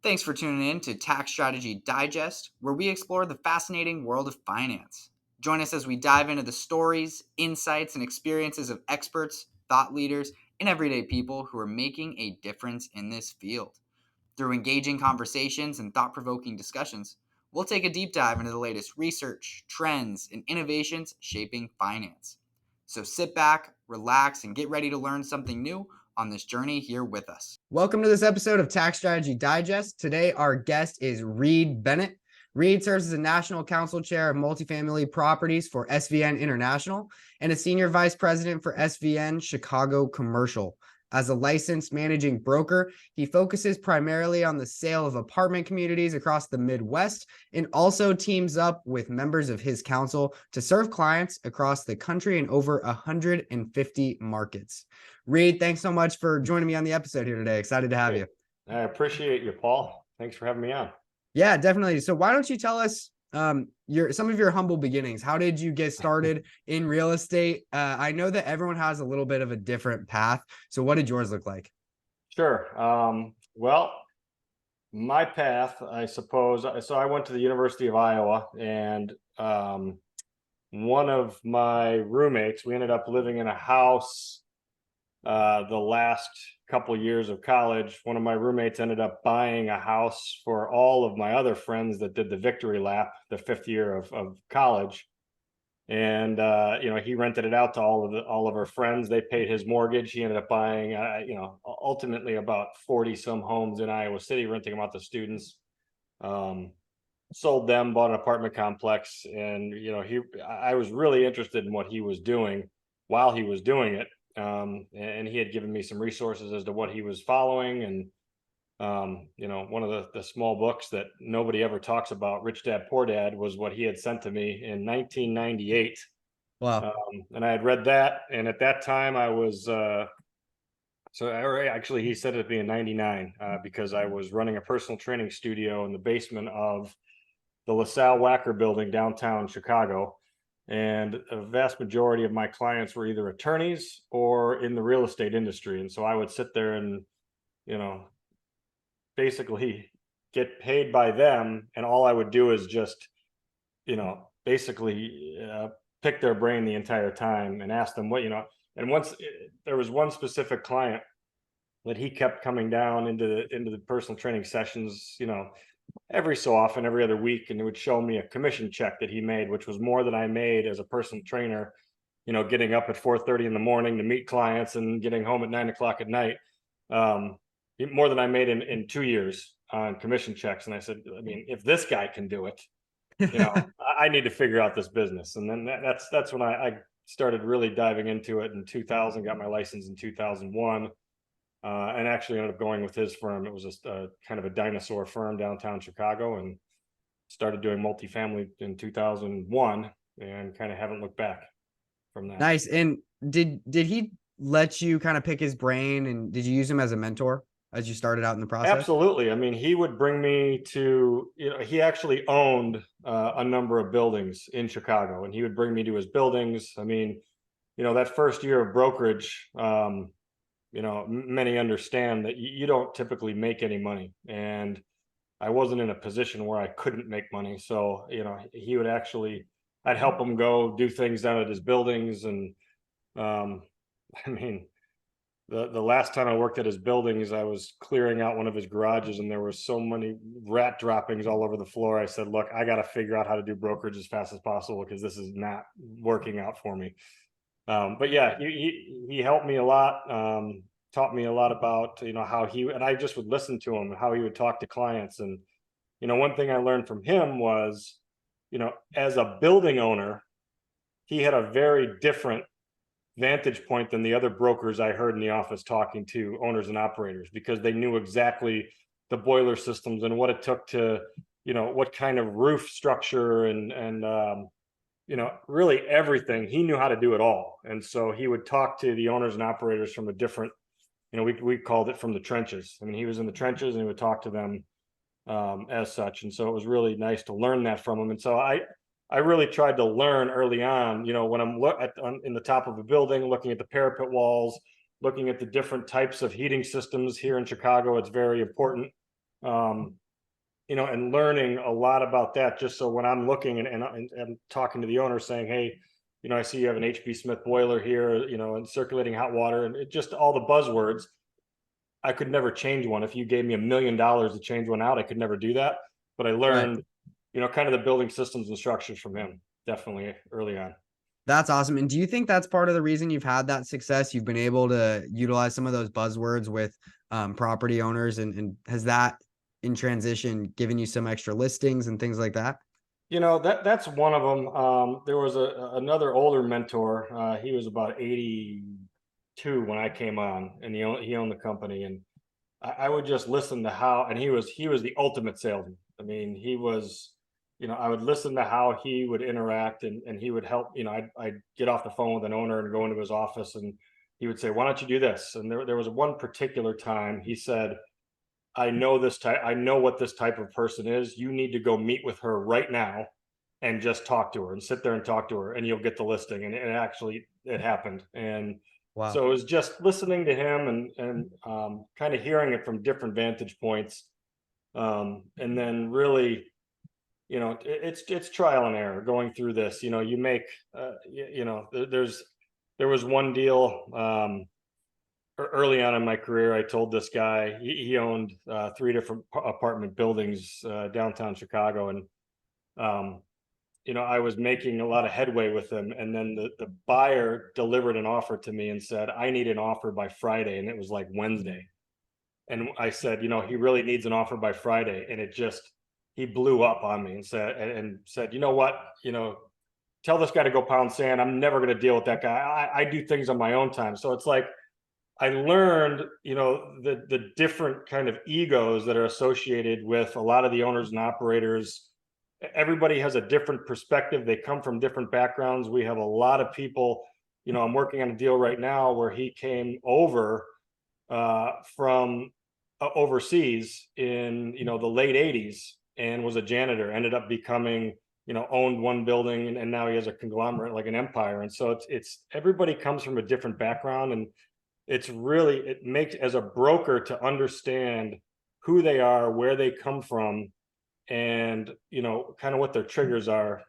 Thanks for tuning in to Tax Strategy Digest, where we explore the fascinating world of finance. Join us as we dive into the stories, insights, and experiences of experts, thought leaders, and everyday people who are making a difference in this field. Through engaging conversations and thought provoking discussions, we'll take a deep dive into the latest research, trends, and innovations shaping finance. So sit back, relax, and get ready to learn something new on this journey here with us. Welcome to this episode of Tax Strategy Digest. Today, our guest is Reid Bennett. Reid serves as a National Council Chair of Multifamily Properties for SVN International and a Senior Vice President for SVN Chicago Commercial. As a licensed managing broker, he focuses primarily on the sale of apartment communities across the Midwest and also teams up with members of his council to serve clients across the country in over 150 markets. Reid, thanks so much for joining me on the episode here today. Excited to have you. I appreciate you, Paul. Thanks for having me on. Yeah, definitely. So why don't you tell us some of your humble beginnings? How did you get started in real estate? I know that everyone has a little bit of a different path. So what did yours look like? Sure. Well, my path, I suppose. So I went to the University of Iowa, and one of my roommates, we ended up living in a house the last couple years of college. One of my roommates ended up buying a house for all of my other friends that did the victory lap, the fifth year of college. And he rented it out to all of our friends. They paid his mortgage. He ended up buying ultimately about 40 some homes in Iowa City, renting them out to students. Sold them, bought an apartment complex, and I was really interested in what he was doing while he was doing it. And he had given me some resources as to what he was following. And one of the small books that nobody ever talks about, Rich Dad Poor Dad, was what he had sent to me in 1998. Wow. And I had read that, and at that time I was actually he said it to me in 99 because I was running a personal training studio in the basement of the LaSalle Wacker building downtown Chicago. And a vast majority of my clients were either attorneys or in the real estate industry. And so I would sit there and, basically get paid by them. And all I would do is just, basically pick their brain the entire time and ask them and once there was one specific client that he kept coming down into the personal training sessions, every so often, every other week, and it would show me a commission check that he made, which was more than I made as a personal trainer, getting up at 4:30 in the morning to meet clients and getting home at 9 o'clock at night. More than I made in 2 years on commission checks. And I said, I mean, if this guy can do it, I need to figure out this business. And then that's when I started really diving into it in 2000, got my license in 2001. And actually ended up going with his firm. It was just kind of a dinosaur firm downtown Chicago, and started doing multifamily in 2001, and kind of haven't looked back from that. Nice. And did he let you kind of pick his brain, and did you use him as a mentor as you started out in the process? Absolutely. I mean, he would bring me to, he actually owned a number of buildings in Chicago, and he would bring me to his buildings. I mean, that first year of brokerage, many understand that you don't typically make any money, and I wasn't in a position where I couldn't make money. So, he would actually, I'd help him go do things down at his buildings. And I mean, the last time I worked at his buildings, I was clearing out one of his garages, and there were so many rat droppings all over the floor. I said, look, I got to figure out how to do brokerage as fast as possible, because this is not working out for me. But yeah, he helped me a lot, taught me a lot about, how and I just would listen to him and how he would talk to clients. And, one thing I learned from him was, as a building owner, he had a very different vantage point than the other brokers I heard in the office talking to owners and operators, because they knew exactly the boiler systems and what it took to, what kind of roof structure and really everything. He knew how to do it all. And so he would talk to the owners and operators from a different, we called it from the trenches. I mean, he was in the trenches, and he would talk to them as such. And so it was really nice to learn that from him. And so I really tried to learn early on, when I'm in the top of a building, looking at the parapet walls, looking at the different types of heating systems here in Chicago. It's very important and learning a lot about that, just so when I'm looking and talking to the owner saying, hey, I see you have an HB Smith boiler here, and circulating hot water, and it just all the buzzwords. I could never change one. If you gave me $1 million to change one out, I could never do that. But I Right. learned, kind of the building systems and structures from him definitely early on. That's awesome. And do you think that's part of the reason you've had that success? You've been able to utilize some of those buzzwords with property owners, and has that in transition given you some extra listings and things like that? That's one of them. There was another older mentor. He was about 82 when I came on, and he owned the company, and I would just listen to how, and he was the ultimate salesman. I mean, he was, I would listen to how he would interact, and he would help. I'd get off the phone with an owner and go into his office, and he would say, "Why don't you do this?" And there was one particular time he said, "I know this type. I know what this type of person is. You need to go meet with her right now, and just talk to her, and sit there and talk to her, and you'll get the listing." And actually, it happened. And Wow. so it was just listening to him and kind of hearing it from different vantage points, and then really, it's trial and error going through this. You make, there was one deal, early on in my career. I told this guy, he owned three different apartment buildings downtown Chicago, and I was making a lot of headway with him. And then the buyer delivered an offer to me and said, I need an offer by Friday. And it was like Wednesday. And I said, he really needs an offer by Friday. And he blew up on me and said, you know what, tell this guy to go pound sand. I'm never going to deal with that guy. I do things on my own time. So it's like, I learned, the different kind of egos that are associated with a lot of the owners and operators. Everybody has a different perspective. They come from different backgrounds. We have a lot of people. I'm working on a deal right now where he came over from overseas in the late '80s and was a janitor. Ended up becoming, owned one building, and now he has a conglomerate, like an empire. And so it's everybody comes from a different background, and it makes, as a broker, to understand who they are, where they come from, and kind of what their triggers are.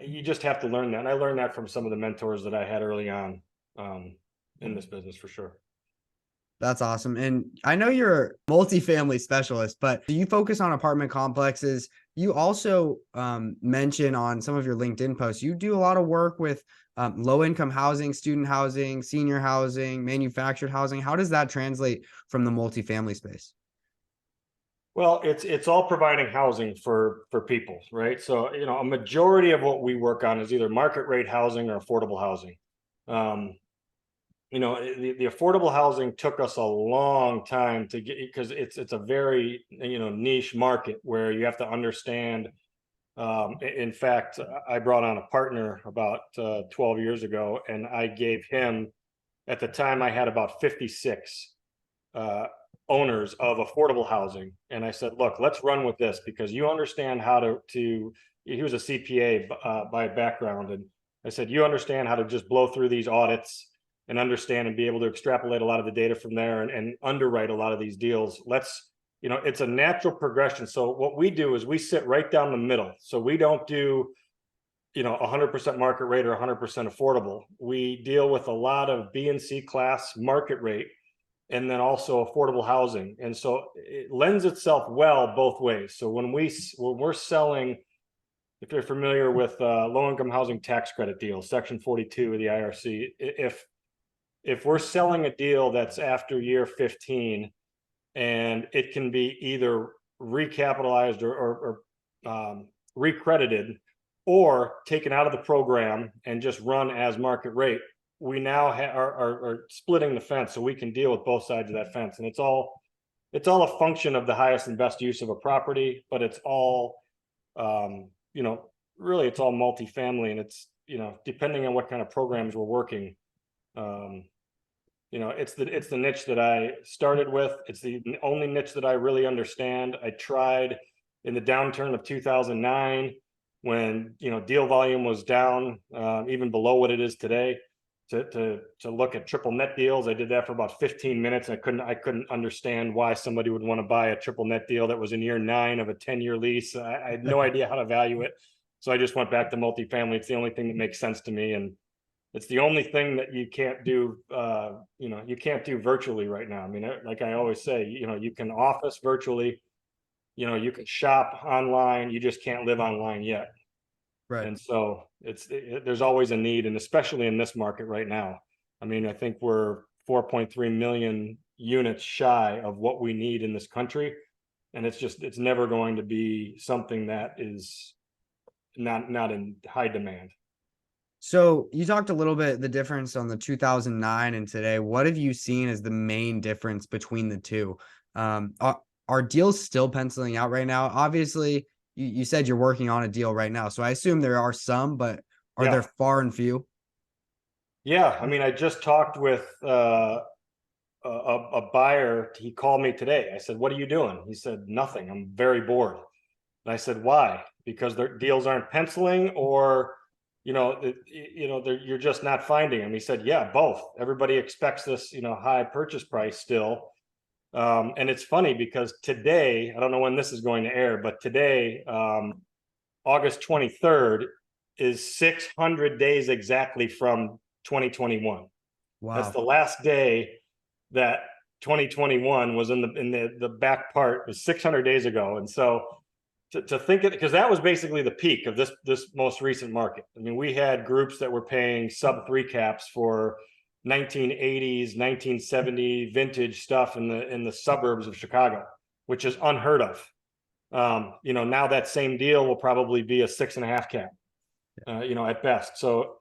You just have to learn that, and I learned that from some of the mentors that I had early on, in this business, for sure. That's awesome. And I know you're a multifamily specialist, but do you focus on apartment complexes? You also mention on some of your LinkedIn posts, you do a lot of work with low income housing, student housing, senior housing, manufactured housing. How does that translate from the multifamily space? Well, it's all providing housing for people, right? So a majority of what we work on is either market rate housing or affordable housing. um, the affordable housing took us a long time to get, because it's a very niche market where you have to understand. In fact, I brought on a partner about 12 years ago, and I gave him, at the time I had about 56 uh, owners of affordable housing, and I said, look, let's run with this, because you understand how to he was a CPA by background, and I said, you understand how to just blow through these audits and understand and be able to extrapolate a lot of the data from there, and underwrite a lot of these deals. It's a natural progression. So what we do is we sit right down the middle. So we don't do 100% market rate or 100% affordable. We deal with a lot of B and C class market rate, and then also affordable housing. And so it lends itself well both ways. So when we're selling, if you're familiar with low income housing tax credit deals, Section 42 of the IRC, if we're selling a deal that's after year 15, and it can be either recapitalized or recredited, or taken out of the program and just run as market rate, we now are splitting the fence, so we can deal with both sides of that fence. And it's all a function of the highest and best use of a property, but it's all, really, it's all multifamily, and it's, depending on what kind of programs we're working. um, it's the niche that I started with. It's the only niche that I really understand. I tried in the downturn of 2009, when deal volume was down, even below what it is today. to look at triple net deals. I did that for about 15 minutes. I couldn't understand why somebody would want to buy a triple net deal that was in year 9 of a 10-year lease. I had no idea how to value it. So I just went back to multifamily. It's the only thing that makes sense to me. And it's the only thing that you can't do, you can't do virtually right now. I mean, like I always say, you can office virtually, you can shop online, you just can't live online yet. Right. And so there's always a need, and especially in this market right now. I mean, I think we're 4.3 million units shy of what we need in this country. And it's never going to be something that is not in high demand. So you talked a little bit the difference on the 2009 and today. What have you seen as the main difference between the two? Are deals still penciling out right now? Obviously, you said you're working on a deal right now, so I assume there are some, but are there Yeah. far and few? Yeah. I mean, I just talked with a buyer. He called me today. I said, "What are you doing?" He said, "Nothing. I'm very bored." And I said, "Why? Because their deals aren't penciling, or you're just not finding them." He said, "Yeah, both. Everybody expects this, high purchase price still." And it's funny because today, I don't know when this is going to air, but today, August 23rd, is 600 days exactly from 2021. That's Wow. the last day that 2021 was in the back part. It was 600 days ago. And so to think it, because that was basically the peak of this most recent market. I mean, we had groups that were paying sub 3 caps for 1980s, 1970 vintage stuff in the suburbs of Chicago, which is unheard of. Now that same deal will probably be a 6.5 cap, at best. So,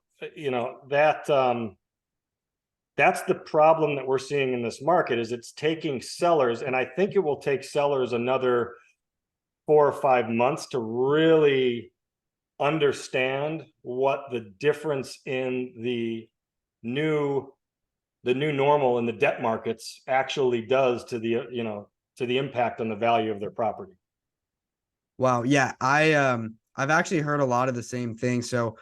that's the problem that we're seeing in this market. Is it's taking sellers, and I think it will take sellers another 4 or 5 months to really understand what the difference in the new normal in the debt markets actually does to the impact on the value of their property. Wow. Yeah. I've actually heard a lot of the same things. So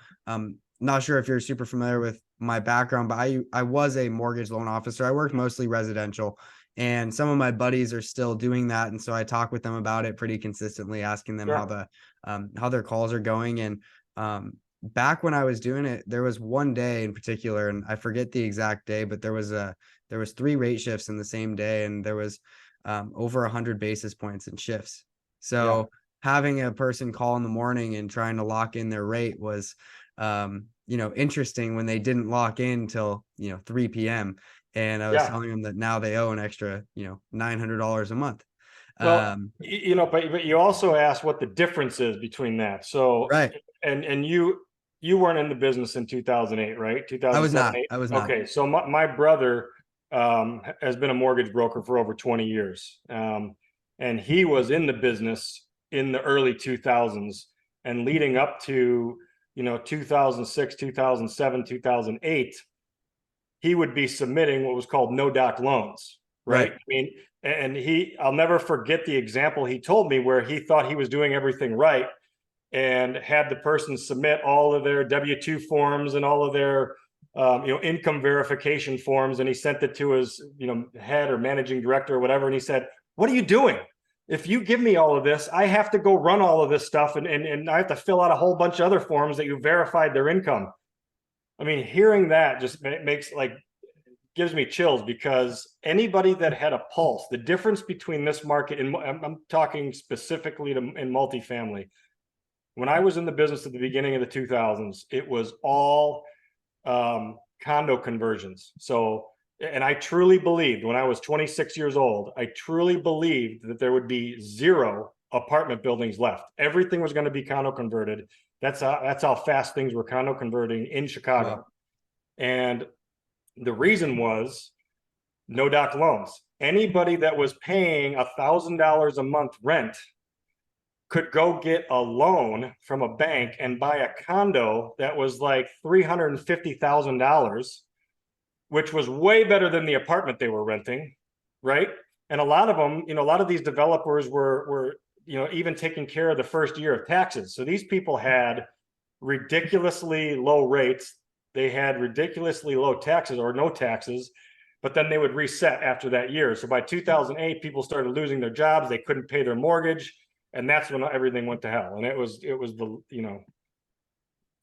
not sure if you're super familiar with my background, but I was a mortgage loan officer. I worked mostly residential, and some of my buddies are still doing that. And so I talk with them about it pretty consistently, asking them Sure. how their calls are going. And back when I was doing it, there was one day in particular, and I forget the exact day, but there was 3 rate shifts in the same day, and there was over 100 basis points in shifts. Yeah. So having a person call in the morning and trying to lock in their rate was interesting when they didn't lock in till 3 p.m. And I was Yeah. telling them that now they owe an extra $900 a month. Well, um but you also asked what the difference is between that. So, right. and you weren't in the business in 2008, right? I was 2007, not 8. I was not Okay, so my brother has been a mortgage broker for over 20 years, and he was in the business in the early 2000s, and leading up to 2006, 2007, 2008, he would be submitting what was called no doc loans, right? right. I mean, and I'll never forget the example he told me where he thought he was doing everything right and had the person submit all of their W-2 forms and all of their income verification forms, and he sent it to his head or managing director or whatever, and he said, "What are you doing? If you give me all of this, I have to go run all of this stuff, and I have to fill out a whole bunch of other forms that you verified their income." I mean, hearing that just makes gives me chills, because anybody that had a pulse, the difference between this market, and I'm talking specifically in multifamily. When I was in the business at the beginning of the 2000s, it was all condo conversions. So, and I truly believed, when I was 26 years old, I truly believed that there would be 0 apartment buildings left. Everything was going to be condo converted. That's how fast things were condo converting in Chicago. Wow. And the reason was no doc loans. Anybody that was paying $1,000 a month rent could go get a loan from a bank and buy a condo that was like $350,000, which was way better than the apartment they were renting, right? And a lot of them, a lot of these developers were even taking care of the first year of taxes. So these people had ridiculously low rates. they had ridiculously low taxes or no taxes, but then they would reset after that year. So by 2008, people started losing their jobs. They couldn't pay their mortgage, and that's when everything went to hell. And it was the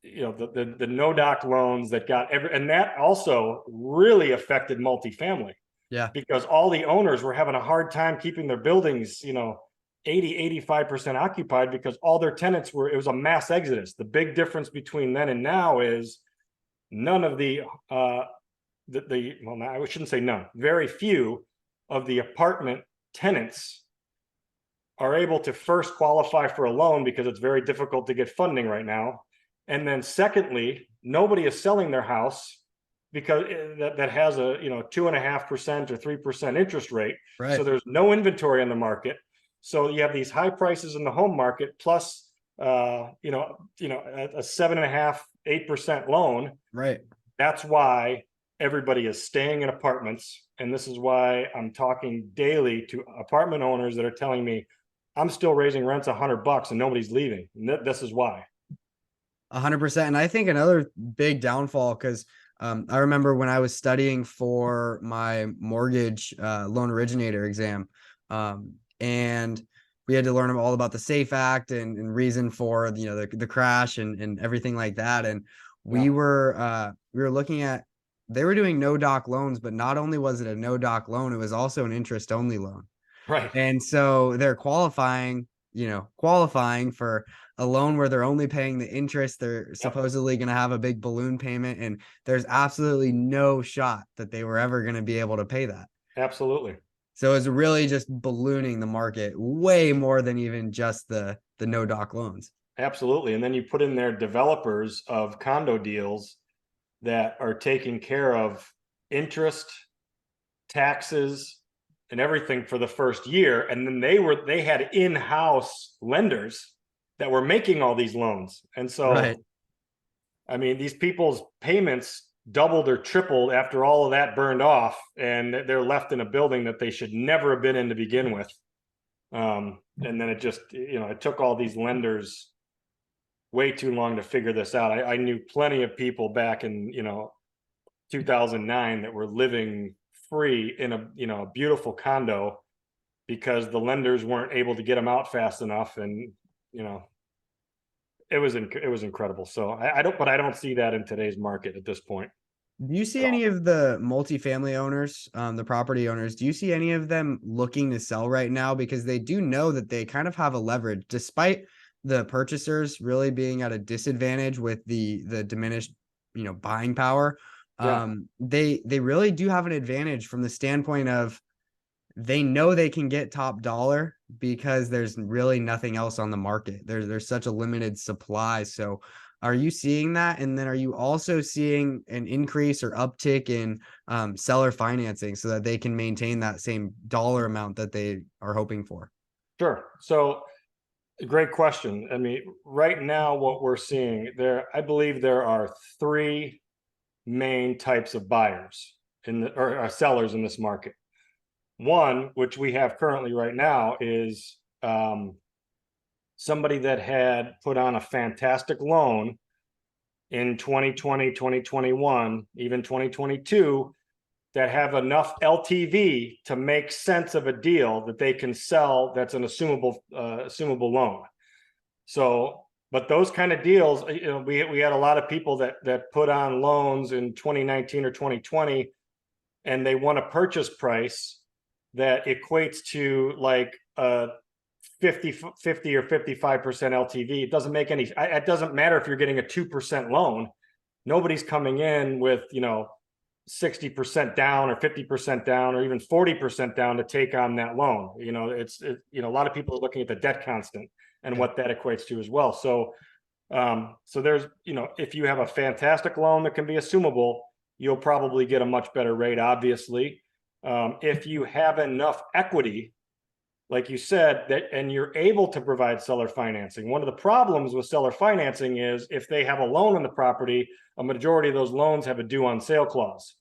the no doc loans that got and that also really affected multifamily Yeah. because all the owners were having a hard time keeping their buildings 85% occupied because all their tenants were, it was a mass exodus. The big difference between then and now is none of well, I shouldn't say none, very few of the apartment tenants are able to first qualify for a loan because it's very difficult to get funding right now. And then secondly, nobody is selling their house because that has a 2.5% or 3% interest rate. Right. So there's no inventory on the market. So you have these high prices in the home market plus a 7.5%, 8% loan. Right. That's why everybody is staying in apartments. And this is why I'm talking daily to apartment owners that are telling me I'm still raising rents $100 and nobody's leaving. And this is why. 100%. And I think another big downfall, because I remember when I was studying for my mortgage loan originator exam, and we had to learn all about the SAFE Act and reason for the crash and everything like that. And we were looking at, they were doing no doc loans, but not only was it a no doc loan, it was also an interest only loan. Right. And so they're qualifying for a loan where they're only paying the interest. They're supposedly going to have a big balloon payment, and there's absolutely no shot that they were ever going to be able to pay that. Absolutely. So it's really just ballooning the market way more than even just the no doc loans. Absolutely. And then you put in there developers of condo deals that are taking care of interest, taxes, and everything for the first year. And then they had in-house lenders that were making all these loans. And so, right. I mean, these people's payments doubled or tripled after all of that burned off, and they're left in a building that they should never have been in to begin with. And then it just, it took all these lenders way too long to figure this out. I knew plenty of people back in 2009 that were living free in a beautiful condo because the lenders weren't able to get them out fast enough, and it was incredible. So I don't see that in today's market at this point. Do you see any of the multifamily owners, the property owners, do you see any of them looking to sell right now? Because they do know that they kind of have a leverage, despite the purchasers really being at a disadvantage with the diminished, buying power. They really do have an advantage from the standpoint of they know they can get top dollar because there's really nothing else on the market. There's such a limited supply. So are you seeing that? And then are you also seeing an increase or uptick in seller financing so that they can maintain that same dollar amount that they are hoping for? Sure. So great question. I mean, right now, what we're seeing there, I believe there are three main types of buyers or sellers in this market. One, which we have currently right now, is somebody that had put on a fantastic loan in 2020, 2021, even 2022, that have enough LTV to make sense of a deal that they can sell that's an assumable loan. So, but those kind of deals, we had a lot of people that put on loans in 2019 or 2020, and they want a purchase price that equates to like a 50 or 55% LTV. It doesn't make any, it doesn't matter if you're getting a 2% loan. Nobody's coming in with, 60% down or 50% down or even 40% down to take on that loan. A lot of people are looking at the debt constant and what that equates to as well. So, there's, if you have a fantastic loan that can be assumable, you'll probably get a much better rate, obviously. If you have enough equity, like you said, and you're able to provide seller financing. One of the problems with seller financing is if they have a loan on the property, a majority of those loans have a due on sale clause.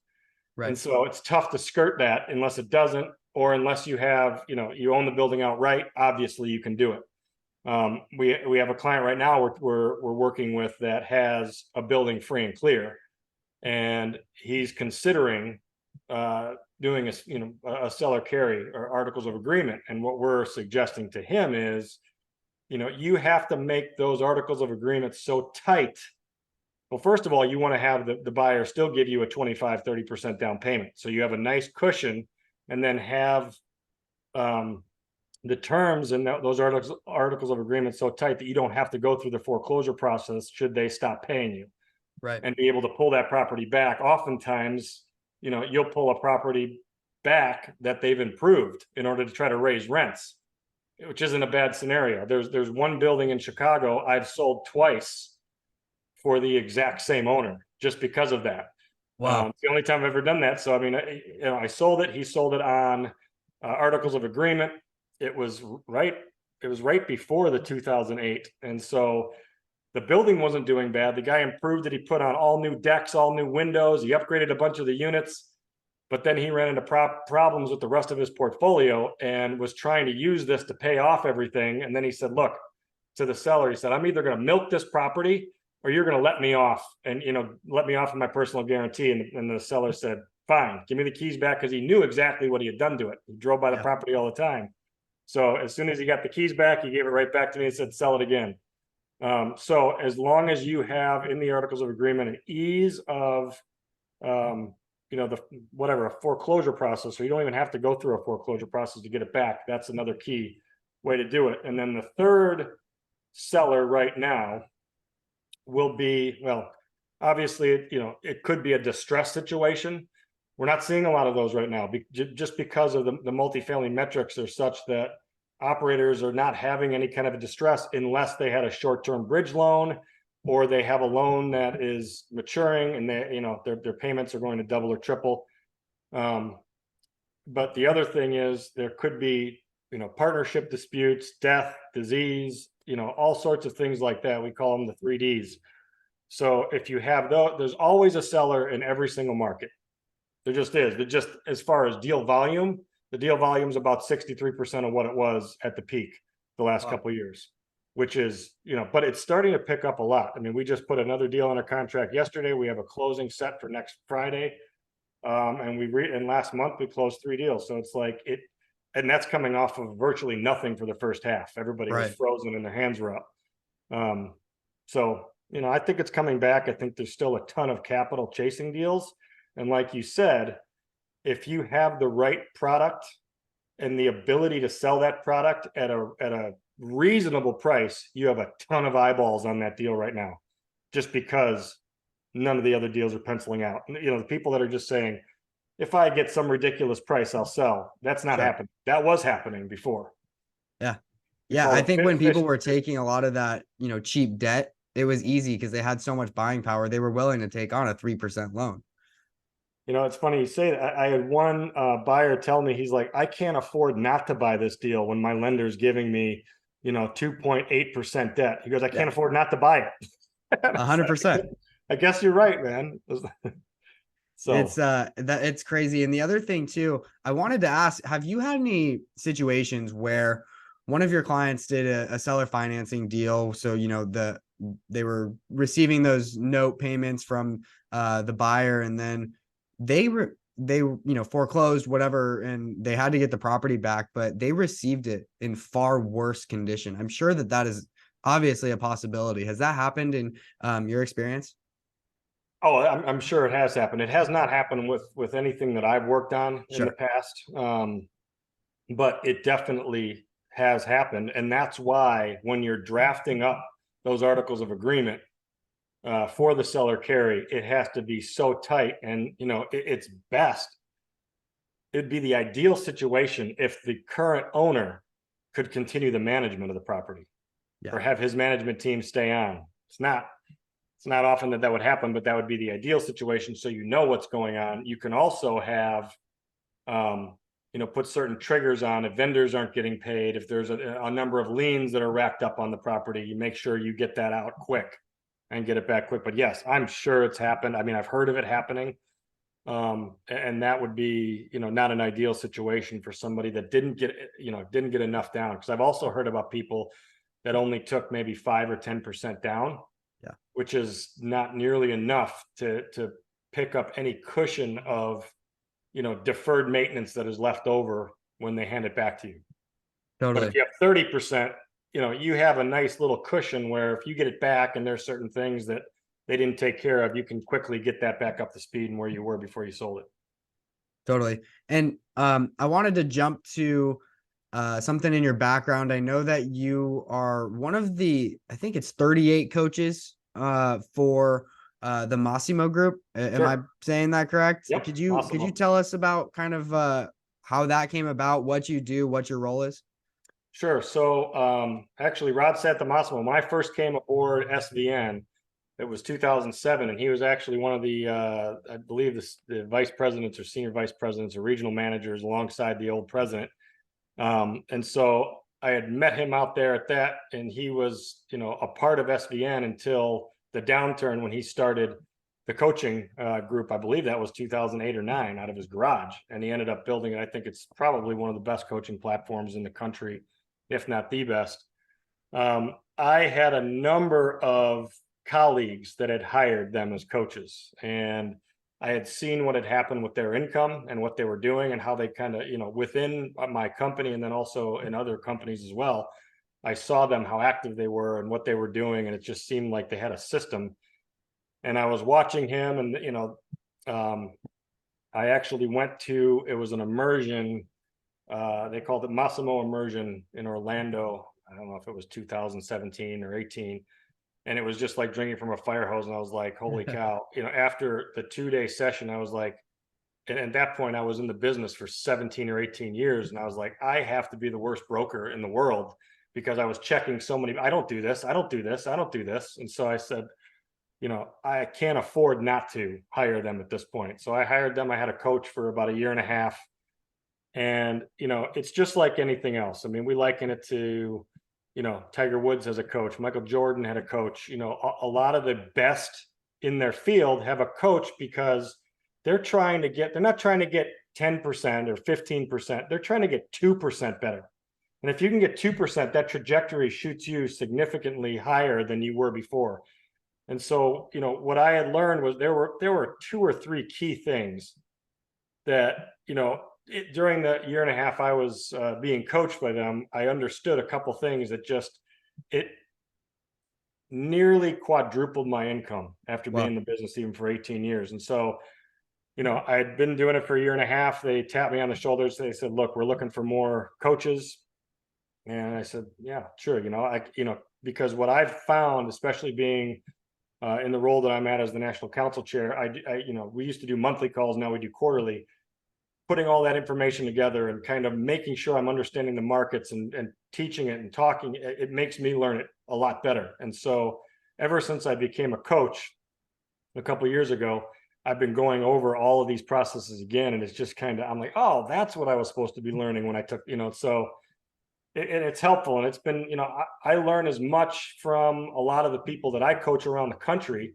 Right. And so it's tough to skirt that unless it doesn't, or unless you have, you own the building outright. Obviously, you can do it. We have a client right now we're working with that has a building free and clear. and he's considering doing a seller carry or articles of agreement. And what we're suggesting to him is, you have to make those articles of agreement so tight. Well, first of all, you want to have the buyer still give you a 25-30% down payment, so you have a nice cushion, and then have the terms and those articles of agreement so tight that you don't have to go through the foreclosure process should they stop paying you, Right. and be able to pull that property back. Oftentimes, you'll pull a property back that they've improved in order to try to raise rents, which isn't a bad scenario. There's one building in Chicago I've sold twice for the exact same owner, just because of that. Wow. It's the only time I've ever done that. So I mean, I sold it. He sold it on articles of agreement. It was right. It was right before the 2008, and so the building wasn't doing bad. The guy improved it. He put on all new decks, all new windows. He upgraded a bunch of the units, but then he ran into problems with the rest of his portfolio and was trying to use this to pay off everything. And then he said, look, to the seller, he said, I'm either going to milk this property or you're going to let me off, and let me off of my personal guarantee. And the seller said, fine, give me the keys back, because he knew exactly what he had done to it. He drove by the property all the time. So as soon as he got the keys back, he gave it right back to me and said, sell it again. So as long as you have in the articles of agreement an ease of, the whatever, a foreclosure process, so you don't even have to go through a foreclosure process to get it back. That's another key way to do it. And then the third seller right now will be, well, obviously, it could be a distress situation. We're not seeing a lot of those right now, just because of the multifamily metrics are such that operators are not having any kind of a distress unless they had a short-term bridge loan, or they have a loan that is maturing and their payments are going to double or triple. But the other thing is, there could be partnership disputes, death, disease, all sorts of things like that. We call them the 3Ds. So if you have those, there's always a seller in every single market. There just is. But just as far as deal volume, the deal volume is about 63% of what it was at the peak the last couple of years, which is, but it's starting to pick up a lot. I mean, we just put another deal under contract yesterday. We have a closing set for next Friday. And last month we closed 3 deals. So it's like and that's coming off of virtually nothing for the first half. Everybody was frozen and their hands were up. So, I think it's coming back. I think there's still a ton of capital chasing deals. And like you said, if you have the right product and the ability to sell that product at a reasonable price, you have a ton of eyeballs on that deal right now, just because none of the other deals are penciling out. The people that are just saying, if I get some ridiculous price, I'll sell. That's not happening. That was happening before. Yeah. Yeah. I think when people were taking a lot of that, cheap debt, it was easy because they had so much buying power. They were willing to take on a 3% loan. It's funny you say that. I had one buyer tell me, he's like, I can't afford not to buy this deal when my lender's giving me, 2.8% debt. He goes, I can't afford not to buy it. 100%. I guess you're right, man. So it's crazy. And the other thing too, I wanted to ask, have you had any situations where one of your clients did a seller financing deal? So, they were receiving those note payments from the buyer, and then they foreclosed whatever, and they had to get the property back, but they received it in far worse condition. I'm sure that is obviously a possibility. Has that happened in your experience? Oh, I'm sure it has happened. It has not happened with anything that I've worked on in the past, but it definitely has happened. And that's why when you're drafting up those articles of agreement for the seller carry, it has to be so tight. And it's best. It'd be the ideal situation if the current owner could continue the management of the property, or have his management team stay on. It's not often that would happen, but that would be the ideal situation. So what's going on. You can also have, put certain triggers on if vendors aren't getting paid. If there's a number of liens that are racked up on the property, you make sure you get that out quick and get it back quick. But yes, I'm sure it's happened. I mean, I've heard of it happening. And that would be, not an ideal situation for somebody that didn't get enough down. Because I've also heard about people that only took maybe 5 or 10% down, which is not nearly enough to pick up any cushion of, deferred maintenance that is left over when they hand it back to you. But if Totally. you have 30%, you have a nice little cushion where if you get it back and there's certain things that they didn't take care of, you can quickly get that back up to speed and where you were before you sold it. Totally. And I wanted to jump to something in your background. I know that you are one of the, I think it's 38 coaches for the Massimo Group. Am I Sure. saying that correct? Yep. Could you Possible. tell us about kind of how that came about, what you do, what your role is? Sure. So actually, Rod Santamassimo, when I first came aboard SVN, it was 2007, and he was actually one of the, I believe, the vice presidents or senior vice presidents or regional managers alongside the old president. And so I had met him out there at that, and he was, a part of SVN until the downturn when he started the coaching group. I believe that was 2008 or 9 out of his garage, and he ended up building it. I think it's probably one of the best coaching platforms in the country, if not the best. I had a number of colleagues that had hired them as coaches, and I had seen what had happened with their income and what they were doing and how they kind of, within my company and then also in other companies as well. I saw them, how active they were and what they were doing. And it just seemed like they had a system. And I was watching him and, I actually went to, it was an immersion. They called it Massimo Immersion in Orlando. I don't know if it was 2017 or 18, and it was just like drinking from a fire hose. And I was like, holy cow. After the 2-day session, I was like, and at that point I was in the business for 17 or 18 years. And I was like, I have to be the worst broker in the world because I was checking so many, I don't do this, I don't do this, I don't do this. And so I said, I can't afford not to hire them at this point. So I hired them. I had a coach for about a year and a half. And, it's just like anything else. I mean, we liken it to, Tiger Woods has a coach, Michael Jordan had a coach. A lot of the best in their field have a coach because they're not trying to get 10% or 15%. They're trying to get 2% better. And if you can get 2%, that trajectory shoots you significantly higher than you were before. And so, what I had learned was there were 2 or 3 key things that, during the year and a half I was being coached by them. I understood a couple things that it nearly quadrupled my income after being Well, in the business even for 18 years. And so, I had been doing it for a year and a half. They tapped me on the shoulders. They said, look, we're looking for more coaches. And I said, yeah, sure. Because what I've found, especially being in the role that I'm at as the national council chair, we used to do monthly calls. Now we do quarterly. Putting all that information together and kind of making sure I'm understanding the markets and teaching it and talking, it makes me learn it a lot better. And so ever since I became a coach a couple of years ago, I've been going over all of these processes again. And it's just kind of, I'm like, oh, that's what I was supposed to be learning when I took, so it's helpful. And it's been, I learn as much from a lot of the people that I coach around the country,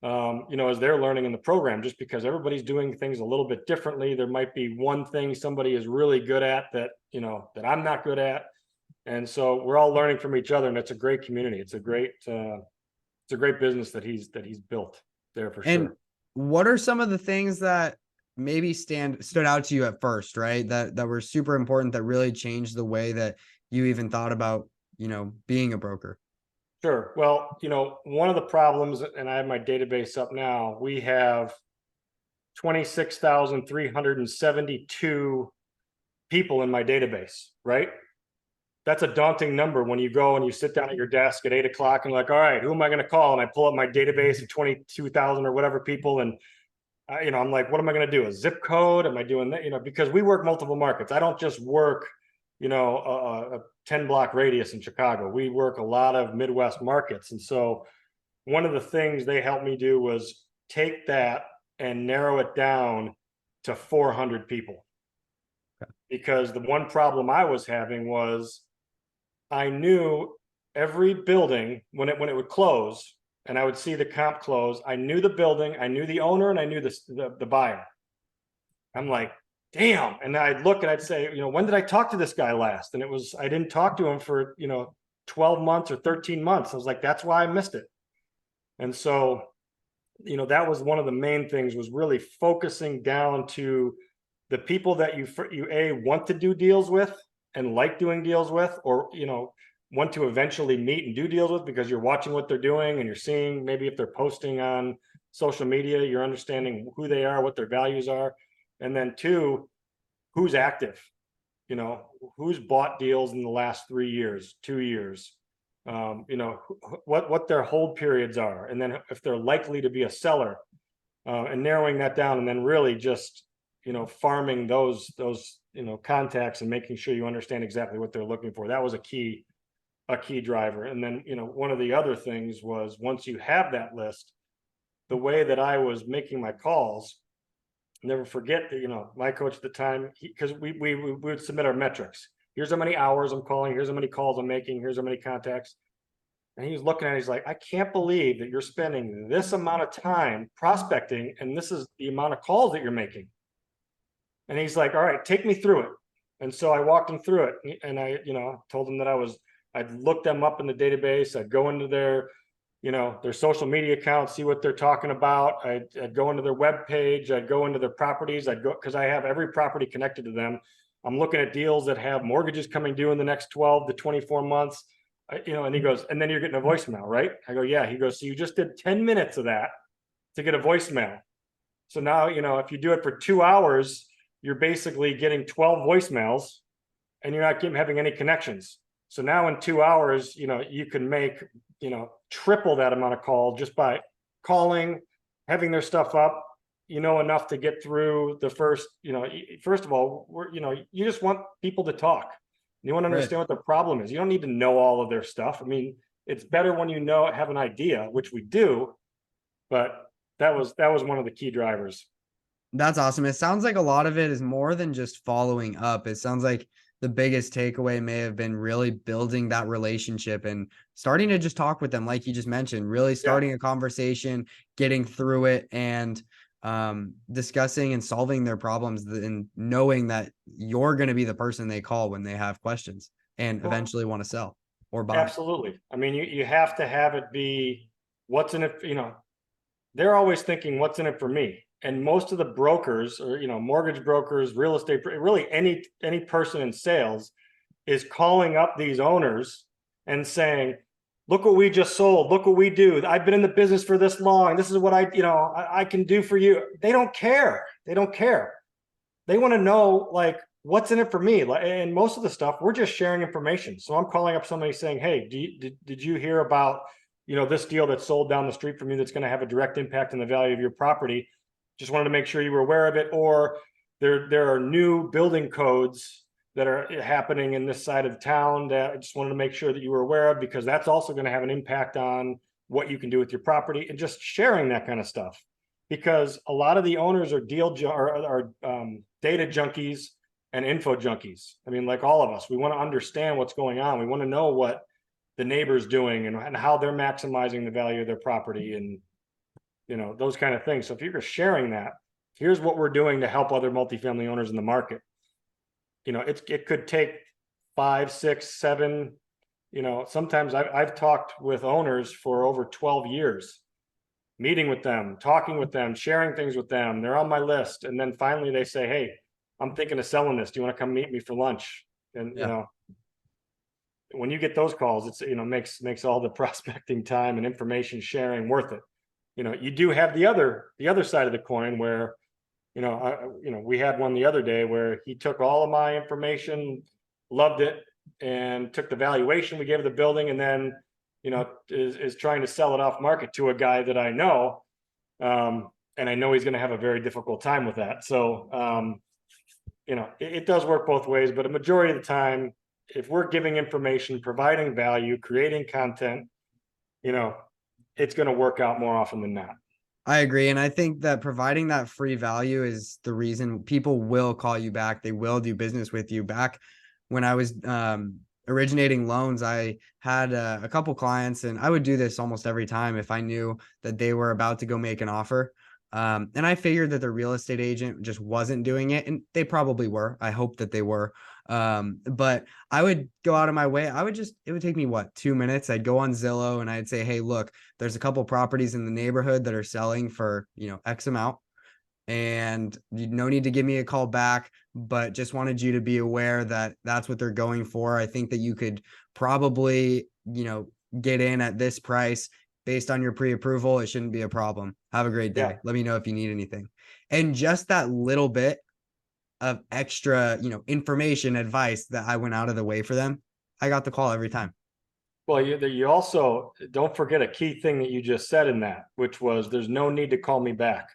as they're learning in the program, just because everybody's doing things a little bit differently. There might be one thing somebody is really good at that, that I'm not good at. And so we're all learning from each other, and it's a great community. It's a great business that he's built there for and sure. what are some of the things that maybe stood out to you at first, right? That were super important that really changed the way that you even thought about, being a broker? Sure. Well, one of the problems, and I have my database up now, we have 26,372 people in my database, right? That's a daunting number when you go and you sit down at your desk at 8 o'clock and like, all right, who am I going to call? And I pull up my database of 22,000 or whatever people. And, I'm like, what am I going to do? A zip code? Am I doing that? Because we work multiple markets. I don't just work, a 10 block radius in Chicago. We work a lot of Midwest markets. And so one of the things they helped me do was take that and narrow it down to 400 people. Because the one problem I was having was I knew every building when it would close, and I would see the comp close. I knew the building, I knew the owner, and I knew the buyer. I'm like, damn. And I'd look and I'd say, when did I talk to this guy last? And I didn't talk to him for 12 months or 13 months. I was like, that's why I missed it. And so that was one of the main things, was really focusing down to the people that you want to do deals with and like doing deals with, or want to eventually meet and do deals with, because you're watching what they're doing and you're seeing maybe if they're posting on social media, you're understanding who they are, what their values are. And then two, who's active, who's bought deals in the last 3 years, 2 years, what their hold periods are, and then if they're likely to be a seller, and narrowing that down, and then really just farming those contacts and making sure you understand exactly what they're looking for. That was a key driver. And then one of the other things was, once you have that list, the way that I was making my calls, never forget that my coach at the time, because we would submit our metrics. Here's how many hours I'm calling, here's how many calls I'm making, here's how many contacts. And he was looking at it, he's like, I can't believe that you're spending this amount of time prospecting and this is the amount of calls that you're making. And he's like, all right, take me through it. And so I walked him through it, and I told him that I'd look them up in the database, I'd go into their social media accounts, see what they're talking about. I'd go into their web page, I'd go into their properties, I'd go, because I have every property connected to them. I'm looking at deals that have mortgages coming due in the next 12 to 24 months. And he goes, and then you're getting a voicemail, right? I go, yeah. He goes, so you just did 10 minutes of that to get a voicemail. So now, if you do it for 2 hours, you're basically getting 12 voicemails and you're not having any connections. So now in 2 hours, you can make, triple that amount of call just by calling, having their stuff up, enough to get through the first, first of all, you just want people to talk. You want to Right. understand what the problem is. You don't need to know all of their stuff. I mean, it's better when have an idea, which we do, but that was one of the key drivers. That's awesome. It sounds like a lot of it is more than just following up. It sounds like the biggest takeaway may have been really building that relationship and starting to just talk with them, like you just mentioned, really Yeah. starting a conversation, getting through it, and discussing and solving their problems, and knowing that you're going to be the person they call when they have questions and Well, eventually want to sell or buy. absolutely. I mean, you have to have it be what's in it. They're always thinking, what's in it for me? And most of the brokers, or mortgage brokers, real estate, really any person in sales, is calling up these owners and saying, look what we just sold, look what we do, I've been in the business for this long, this is what I can do for you. They don't care. They want to know, like, what's in it for me. And most of the stuff, we're just sharing information. So I'm calling up somebody saying, hey, did you hear about this deal that sold down the street from you that's going to have a direct impact on the value of your property? Just wanted to make sure you were aware of it. Or there are new building codes that are happening in this side of the town that I just wanted to make sure that you were aware of, because that's also going to have an impact on what you can do with your property, and just sharing that kind of stuff. Because a lot of the owners are data junkies and info junkies. I mean, like all of us, we want to understand what's going on. We want to know what the neighbor's doing and how they're maximizing the value of their property, and those kind of things. So if you're sharing that, here's what we're doing to help other multifamily owners in the market. It could take 5, 6, 7. Sometimes I've talked with owners for over 12 years, meeting with them, talking with them, sharing things with them. They're on my list, and then finally they say, "Hey, I'm thinking of selling this. Do you want to come meet me for lunch?" And Yeah. when you get those calls, it's makes all the prospecting time and information sharing worth it. You do have the other side of the coin where we had one the other day where he took all of my information, loved it, and took the valuation we gave the building, and then is trying to sell it off market to a guy that I know, and I know he's going to have a very difficult time with that. So it does work both ways, but a majority of the time, if we're giving information, providing value, creating content, it's going to work out more often than not. I agree. And I think that providing that free value is the reason people will call you back. They will do business with you. Back when I was originating loans, I had a couple clients, and I would do this almost every time if I knew that they were about to go make an offer. And I figured that the real estate agent just wasn't doing it, and they probably were. I hope that they were. But I would go out of my way. It would take me what, 2 minutes. I'd go on Zillow and I'd say, hey, look, there's a couple properties in the neighborhood that are selling for, X amount. And no need to give me a call back, but just wanted you to be aware that that's what they're going for. I think that you could probably, get in at this price based on your pre-approval. It shouldn't be a problem. Have a great Yeah. day. Let me know if you need anything. And just that little bit of extra, information, advice that I went out of the way for them, I got the call every time. Well, you also don't forget a key thing that you just said in that, which was there's no need to call me back,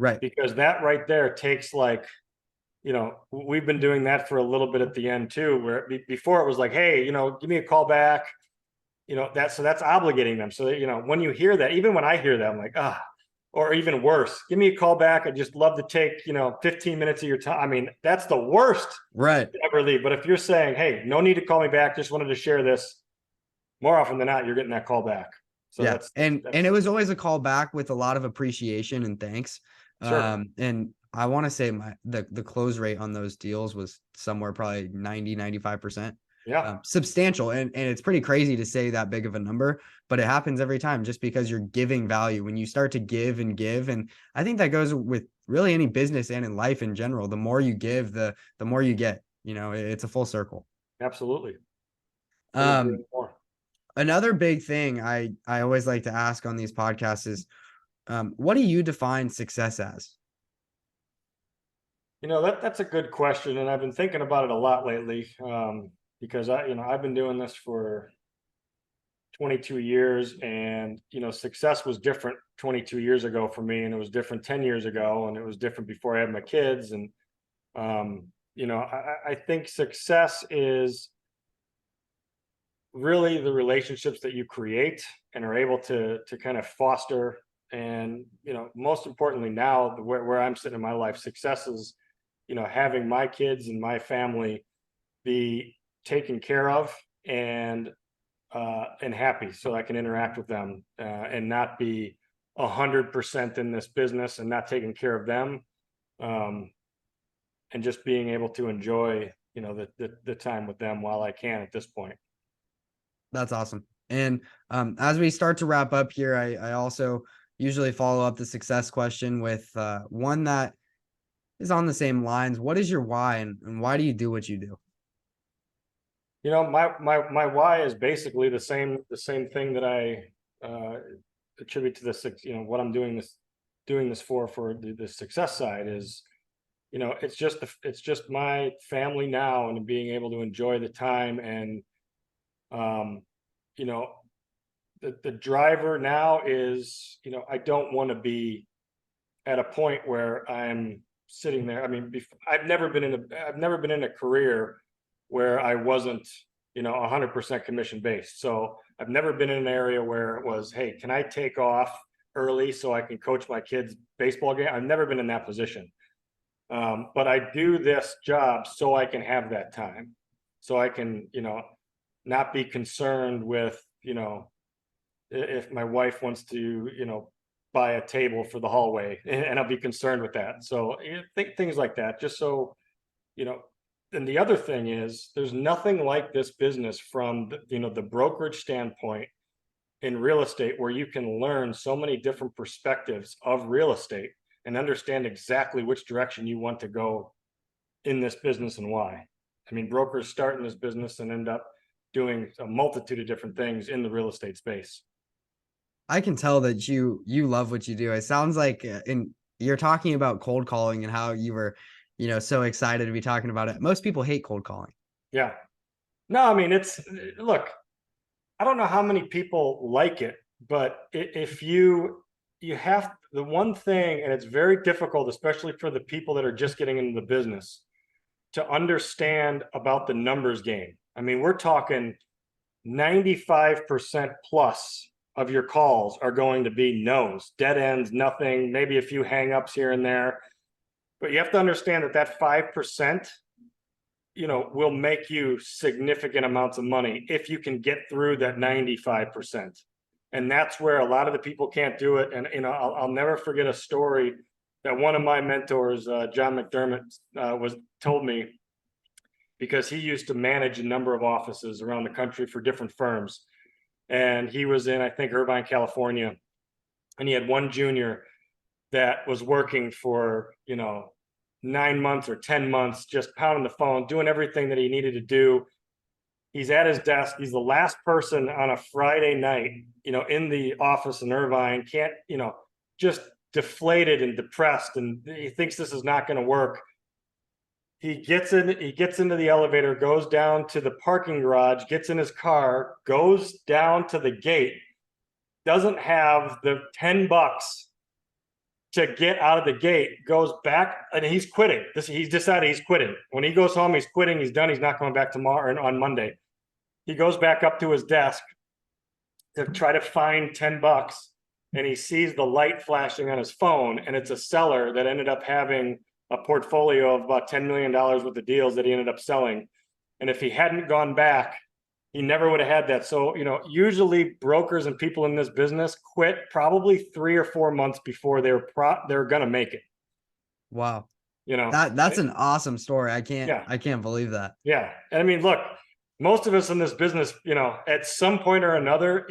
Right. because that right there takes like, we've been doing that for a little bit at the end too, where before it was like, hey, give me a call back, so that's obligating them. So that, when you hear that, even when I hear that, I'm like, or even worse, give me a call back. I'd just love to take, 15 minutes of your time. I mean, that's the worst Right. to ever leave. But if you're saying, hey, no need to call me back, just wanted to share this, more often than not, you're getting that call back. So Yeah. that's And it was always a call back with a lot of appreciation and thanks. sure. And I want to say the close rate on those deals was somewhere probably 90-95%. Yeah, Substantial. And it's pretty crazy to say that big of a number, but it happens every time just because you're giving value. When you start to give and give, and I think that goes with really any business and in life in general, the more you give, the more you get. It's a full circle. absolutely. Couldn't agree Um, more. Another big thing I always like to ask on these podcasts is, what do you define success as? That's a good question, and I've been thinking about it a lot lately, because I've been doing this for 22 years, and success was different 22 years ago for me, and it was different 10 years ago, and it was different before I had my kids, and I think success is really the relationships that you create and are able to kind of foster. And most importantly now, where I'm sitting in my life, success is having my kids and my family be taken care of, and happy, so I can interact with them, and not be 100% in this business and not taking care of them, um, and just being able to enjoy the time with them while I can at this point. That's awesome. And as we start to wrap up here, I also usually follow up the success question with one that is on the same lines. What is your why, and why do you do what you do? My why is basically the same thing that I attribute to this. What I'm doing this for the success side is, it's just my family now, and being able to enjoy the time, and um, you know the driver now is, I don't want to be at a point where I'm sitting there. I mean, I've never been in a career where I wasn't, 100% commission based. So I've never been in an area where it was, hey, can I take off early so I can coach my kids' baseball game? I've never been in that position. But I do this job so I can have that time, so I can, not be concerned with, if my wife wants to, buy a table for the hallway, and I'll be concerned with that. So think things like that, just so, you know. And the other thing is, there's nothing like this business from the brokerage standpoint in real estate, where you can learn so many different perspectives of real estate and understand exactly which direction you want to go in this business and why. I mean, brokers start in this business and end up doing a multitude of different things in the real estate space. I can tell that you love what you do. It sounds like in you're talking about cold calling and how you were, so excited to be talking about it. Most people hate cold calling. Yeah. No, I mean, look, I don't know how many people like it, but if you have the one thing, and it's very difficult, especially for the people that are just getting into the business, to understand about the numbers game. I mean, we're talking 95% plus of your calls are going to be no's, dead ends, nothing, maybe a few hangups here and there. But you have to understand that 5%, will make you significant amounts of money if you can get through that 95%. And that's where a lot of the people can't do it. And, I'll never forget a story that one of my mentors, John McDermott, was told me. because he used to manage a number of offices around the country for different firms. And he was in, I think, Irvine, California. And he had one junior that was working for, 9 months or 10 months, just pounding the phone, doing everything that he needed to do. He's at his desk. He's the last person on a Friday night, in the office in Irvine, can't, just deflated and depressed. And he thinks this is not going to work. He gets into the elevator, goes down to the parking garage, gets in his car, goes down to the gate, doesn't have the $10 to get out of the gate, goes back, and he's quitting. He's decided he's quitting. When he goes home, he's quitting. He's done. He's not coming back tomorrow or on Monday. He goes back up to his desk to try to find $10, and he sees the light flashing on his phone, and it's a seller that ended up having a portfolio of about $10 million worth of deals that he ended up selling. And if he hadn't gone back, he never would have had that. So, usually brokers and people in this business quit probably 3 or 4 months before they're going to make it. Wow. That's an awesome story. I can't believe that. Yeah. And I mean, look, most of us in this business, at some point or another,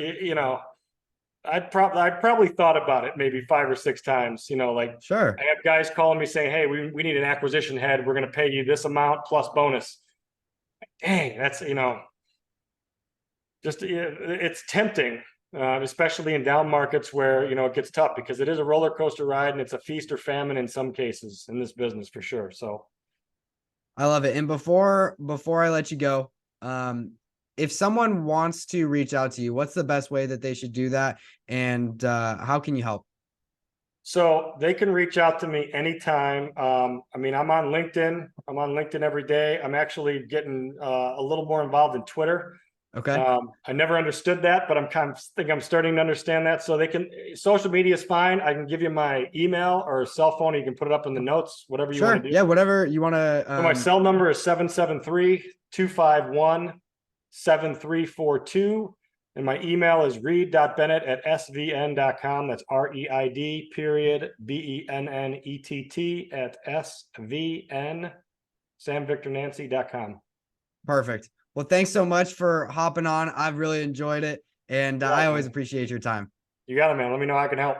I'd probably thought about it maybe 5 or 6 times, like, sure. I have guys calling me saying, hey, we need an acquisition head. We're going to pay you this amount plus bonus. Dang, that's, just, it's tempting, especially in down markets where, it gets tough, because it is a roller coaster ride, and it's a feast or famine in some cases in this business for sure. So I love it. And before I let you go, if someone wants to reach out to you, what's the best way that they should do that? And how can you help? So they can reach out to me anytime. I'm on LinkedIn. I'm on LinkedIn every day. I'm actually getting a little more involved in Twitter. Okay. I never understood that, but I'm starting to understand that. So social media is fine. I can give you my email or cell phone. You can put it up in the notes, whatever you want to do. Yeah, whatever you want to. So my cell number is 773-251-7342. And my email is reid.bennett@svn.com. That's REID BENNETT @SVN, SamVictorNancy.com. Perfect. Well, thanks so much for hopping on. I've really enjoyed it. And I always appreciate your time. You got it, man. Let me know how I can help.